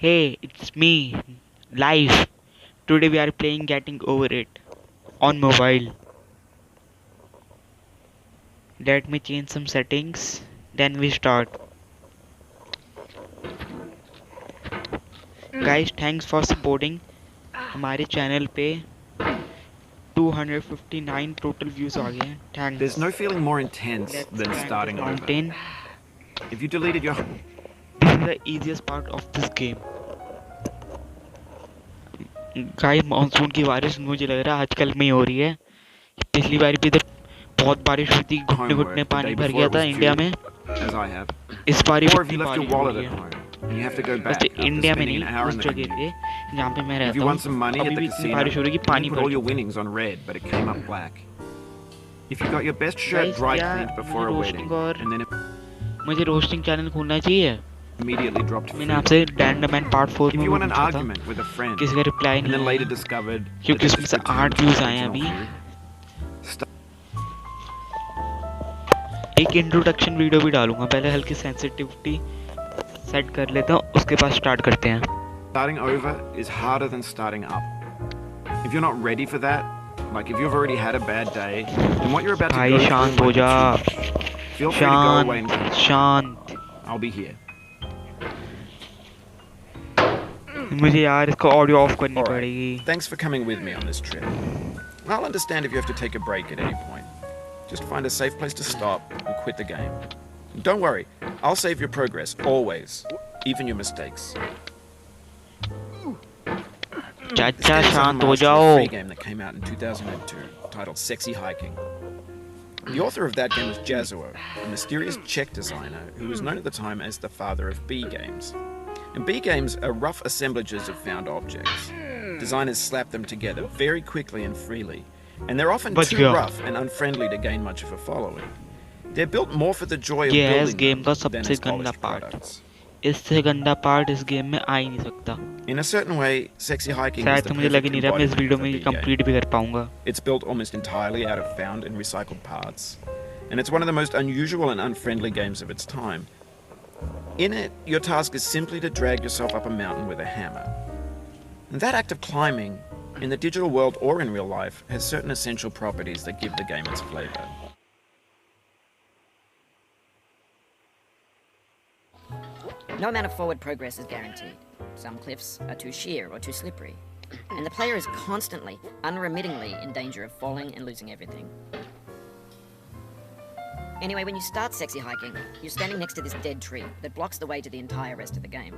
Hey, it's me, live. Today we are playing Getting Over It on mobile. Let me change some settings, then we start. Guys, thanks for supporting. हमारे channel पे 259 total views आ गए हैं. There's Thanks. no feeling more intense Let's than climb this starting over. mountain. If you deleted your This is the easiest part of this game. Guys, monsoon की बारिश मुझे लग रहा है आजकल में ही हो रही है. पिछली बार भी इधर बहुत बारिश हुई थी, घुटने घुटने homework the पानी day भर before गया it था was इंडिया due, में. as I have, इस बार भी or if इतनी you left your बारिश हो wallet रही at है. home and you have to go बस back after इंडिया में spending नहीं, an hour उस in the जगह पे commute. जहाँ पे मैं If रहता you हूँ won some money अभी at the भी इतनी casino, बारिश हो रही है कि and पानी you put भर all your चुका है. winnings on red, but it came up black. If you got your best shirt guys, dry क्या cleaned before मुझे a रोस्टिंग wedding और and then मुझे रोस्टिंग चैनल खोलना चाहिए. immediately dropped मैंने fruit आपसे on it. डैंडमैन पार्ट 4 If में you भी won an पूछा था, argument with a friend किसी का रिप्लाई and नहीं then later आया discovered that क्योंकि this उसमें was से pretend 8 व्यूज आए हैं original अभी. fruit. एक इंट्रोडक्शन वीडियो भी डालूंगा. पहले हल्की सेंसिटिविटी सेट कर लेते हैं, उसके बाद स्टार्ट करते हैं. Starting over is harder than starting up. If you're not ready for that, like if you've already had a bad day, then what you're about to भाई go through शांत हो might be जा. too much. Feel free to go away and शांत come. शांत. I'll be here. मुझे यार इसको audio of करनी Alright, पड़ेगी. thanks for coming with me on this trip. I'll understand if you have to take a break at any point. Just find a safe place to stop and quit the game. Don't worry, I'll save your progress, always. Even your mistakes. This चाचा game is a शांत हो homage to a जाओ. free game that came out in 2002, titled Sexy Hiking. The author of that game was Jazuo, a mysterious Czech designer who was known at the time as the father of B games. And B games are rough assemblages of found objects. Designers slap them together very quickly and freely, and they're often बच too गया. rough and unfriendly to gain much of a following. They're built more for the joy of ये है इस building game का them than सबसे as गंदा polished part. products. इससे गंदा पार्ट इस गेम में आ ही नहीं सकता. In a certain way, Sexy Hiking is शायद the तो मुझे लग ही perfect नहीं रहा मैं इस embodiment वीडियो of a में B ये game. कंप्लीट भी कर पाऊंगा. It's built almost entirely out of found and recycled parts, and it's one of the most unusual and unfriendly games of its time. In it, your task is simply to drag yourself up a mountain with a hammer. And that act of climbing, in the digital world or in real life, has certain essential properties that give the game its flavor. No amount of forward progress is guaranteed. Some cliffs are too sheer or too slippery, and the player is constantly, unremittingly in danger of falling and losing everything. Anyway, when you start Sexy Hiking, you're standing next to this dead tree that blocks the way to the entire rest of the game.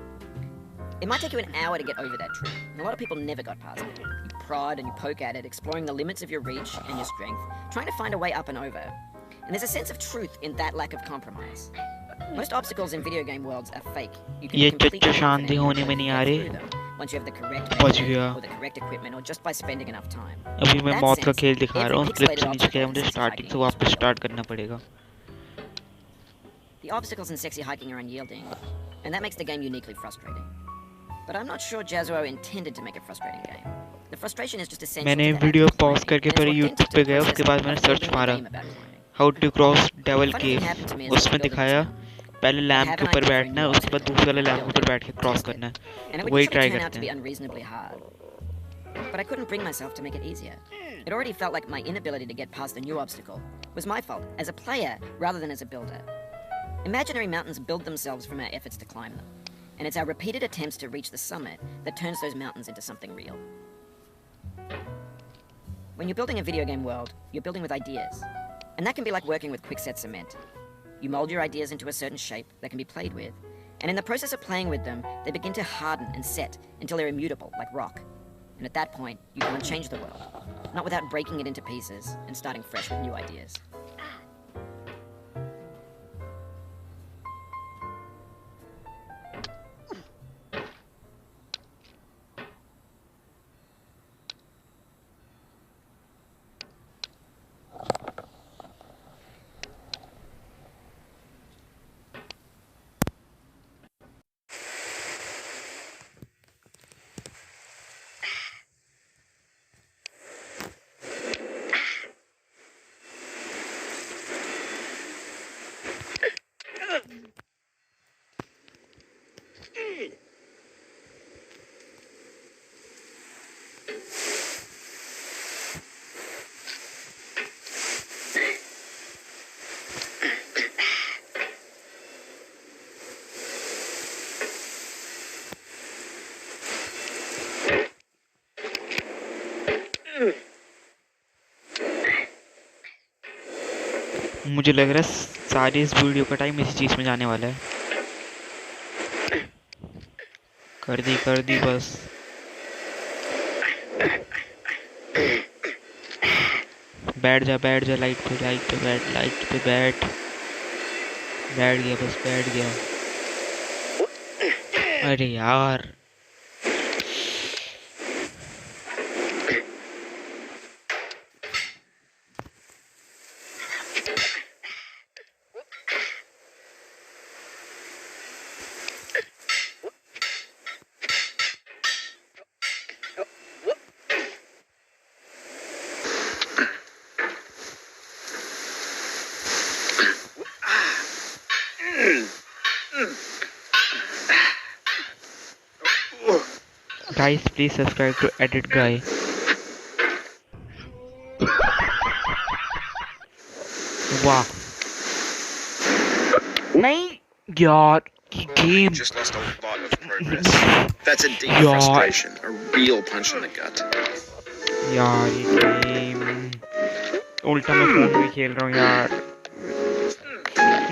It might take you an hour to get over that tree, and a lot of people never got past it. You prod and you poke at it, exploring the limits of your reach and your strength, trying to find a way up and over. And there's a sense of truth in that lack of compromise. Most obstacles in video game worlds are fake. You can ये completely चच्चा शांति होने में confidently नहीं get आ रही. through them once you have the correct बच method गया. or the correct equipment or just by spending enough time. अभी मैं That मौत का sense, खेल दिखा रहा हूँ. every क्लिप pixelated से नीचे obstacle गया, in मुझे Sexy स्टार्टिंग Hiking से is वापस real. स्टार्ट करना पड़ेगा. The obstacles in Sexy Hiking are unyielding, and that makes the game uniquely frustrating. But I'm not sure Jazuo intended to make a frustrating game. The frustration is just essential मैंने to the video act of pause climbing, करके and it's फिर authentic YouTube to पे the गया. process उसके बाद of मैंने building search a मारा game about climbing. How to cross devil Funny thing cave. happened to me as I was उसमें building this दिखाया mountain. पहले I'd लैम्प have के an ऊपर idea for a बैठना है, new उसके बाद obstacle, दूसरे वाले लैम्प के build ऊपर it, बैठ के क्रॉस test करना it, है. and it तो would वही usually ट्राई turn out करते to be हैं. unreasonably hard. But I couldn't bring myself to make it easier. It already felt like my inability to get past a new obstacle was my fault as a player rather than as a builder. Imaginary mountains build themselves from our efforts to climb them, and it's our repeated attempts to reach the summit that turns those mountains into something real. When you're building a video game world, you're building with ideas, and that can be like working with quickset cement. You mold your ideas into a certain shape that can be played with, and in the process of playing with them, they begin to harden and set until they're immutable, like rock. And at that point, you go and change the world, not without breaking it into pieces and starting fresh with new ideas. मुझे लग रहा है सारी इस video का time इसी चीज में जाने वाला है। कर दी बस। बैठ जा लाइट पे बैठ गया, बस बैठ गया। अरे यार guys, please subscribe to Edit Guy. वाह नहीं यार की game Just lost a lot of progress. That's a deep frustration, a real punch in the gut. यार ये गेम उल्टा मैं फोन में खेल रहा हूँ यार।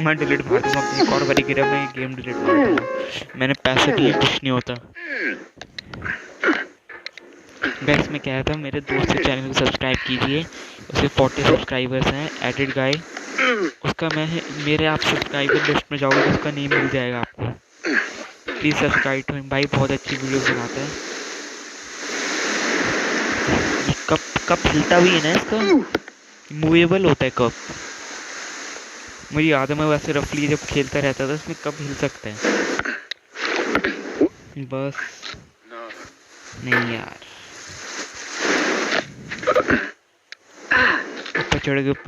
मैं डिलीट मार दूंगा अपनी एक और बारी गिरा, मैं गेम डिलीट मार दूंगा। मैंने पैसे दिए, कुछ नहीं होता। गैस मैं कह रहा था मेरे दोस्त के चैनल को सब्सक्राइब कीजिए, उसके 40 सब्सक्राइबर्स हैं, एडिट गाय। उसका मैं मेरे आप सब्सक्राइबर लिस्ट में जाओगे तो उसका नेम मिल जाएगा आपको। प्लीज़ सब्सक्राइब टू हिम, भाई बहुत अच्छी वीडियो बनाता है। ये कप हिलता भी है ना, इसका मूवेबल होता है कप। मुझे याद है मैं वैसे रफली जब खेलता रहता था इसमें कप हिल सकता है। बस नहीं यार, ऊपर चढ़ गए। बस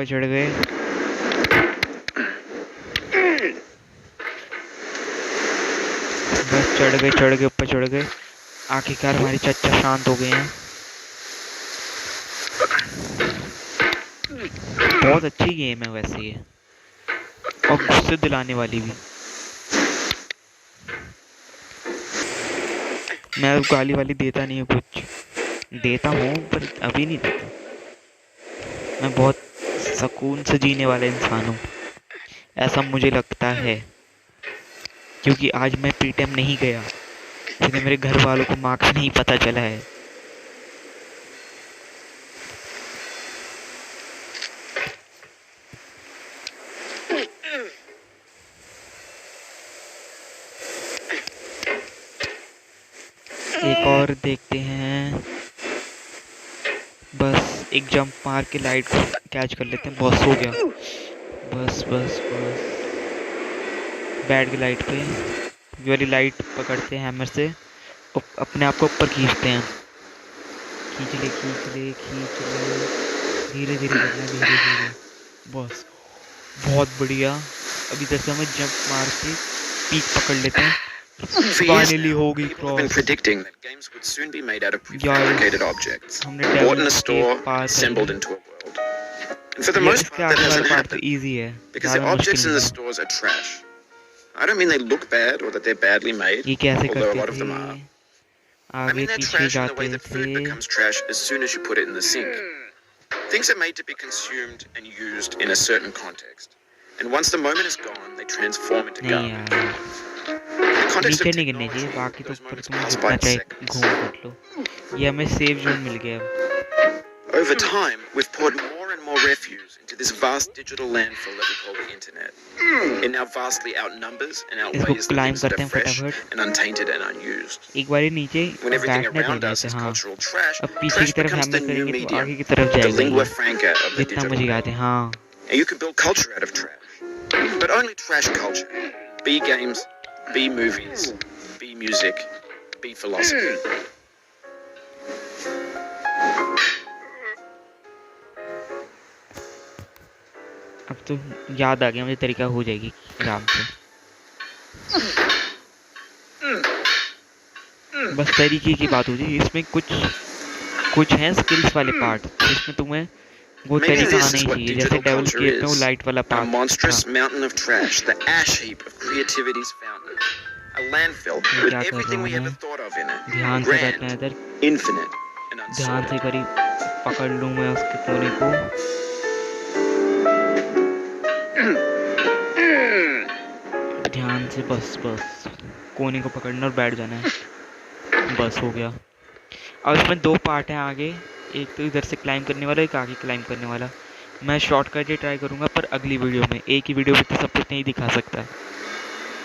ऊपर चढ़ गए। आखिरकार हमारे चाचा शांत हो गए हैं। बहुत अच्छी गेम है वैसे ये, और गुस्से दिलाने वाली भी। मैं गाली वाली देता नहीं हूँ, कुछ देता हूँ पर अभी नहीं देता। मैं बहुत सुकून से जीने वाला इंसान हूँ, ऐसा मुझे लगता है, क्योंकि आज मैं प्रीटेम नहीं गया, इसलिए मेरे घर वालों को मार्क्स नहीं पता चला है। एक और देखते हैं, बस एक जंप मार के लाइट को कैच कर लेते हैं। बस हो गया, बस बैठ गए लाइट पे। ये वाली लाइट पकड़ते हैं हैमर से, अपने आप को ऊपर खींचते हैं। खींच ले धीरे धीरे। बस बहुत बढ़िया। अभी इधर से हमें जंप मार के पीक पकड़ लेते हैं। Finally हो गई People have been cross. predicting that games would soon be made out of prefabricated objects, bought in a store, assembled into a world. And for the most इसके part, that आगे hasn't वाला part तो happened easy है, because the ज़्यादा objects मुश्किल in the नहीं है। stores are trash. I don't mean they look bad or that they're badly made, ये कैसे although a lot करते of them are. थे, I आगे mean they're पीछे trash in the way जाते that food थे। becomes trash as soon as you put it in the sink. Things are made to be consumed and used in a certain context. And once the moment is gone, they transform into नहीं garbage. यार, The context of नीचे नहीं गिरने चाहिए, technology, बाकी तो those ऊपर moments तुम pass जितना by in चाहे seconds. घूम कर लो। ये हमें सेव जोन मिल गया अब। Over time, we've poured more and more refuse into this vast digital landfill that we call the internet. It now vastly outnumbers and outweighs the climb things that करते are हैं fresh फटाफट। and untainted and unused. एक बार नीचे When everything बैठने around देना us है। is हाँ, cultural trash, अब पीछे trash की तरफ becomes the हैमर new करेंगे तो आगे medium, की तरफ the जाएगा lingua ये, franca of the जितना digital मुझे याद world. है। हाँ, And you can build culture out of trash. But only trash culture. Be games, be movies, be music, be philosophy. अब तो याद आ गया मुझे, तरीका हो जाएगी आराम से। बस तरीके की बात हो जाएगी। इसमें कुछ हैं स्किल्स वाले पार्ट, जिसमें तुम्हें वो Maybe तरीका this आना is ही what चाहिए। जैसे digital डेविल culture केव में वो is. लाइट वाला A पार्ट monstrous था। mountain of trash, the ash heap of creativity's fountain. A landfill ये with क्या कर everything रहा we हूँ ever मैं? thought of in it. ध्यान से बैठना है Grand, इधर, infinite, and ध्यान से unsorted. करीब पकड़ लूँ मैं उसके कोने को। ध्यान से, बस बस कोने को पकड़ना और बैठ जाना है। बस हो गया। अब इसमें 2 पार्ट हैं आगे, एक तो इधर से क्लाइंब करने वाला, एक आगे क्लाइंब करने वाला। मैं शॉर्टकट ही ट्राई करूँगा, पर अगली वीडियो में। एक ही वीडियो में तो सब कुछ नहीं दिखा सकता,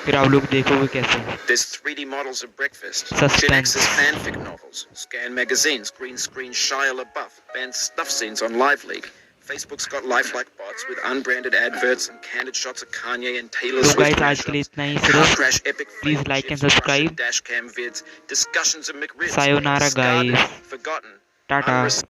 फिर आप लोग देखोगे कैसे। There's 3D models of breakfast, Suspense. Gen X's fanfic novels, scan magazines, green screen Shia LaBeouf, banned stuff scenes on Live League. Facebook's got lifelike bots with unbranded adverts and candid shots of Kanye and Taylor तो Swift guys आज के लिए mashups. इतना ही Car सिर्फ। crash epic Please fail like and chips, subscribe. Russian dashcam vids, discussions of McRibs, Sayonara, discarded, guys. forgotten, Tata. unres-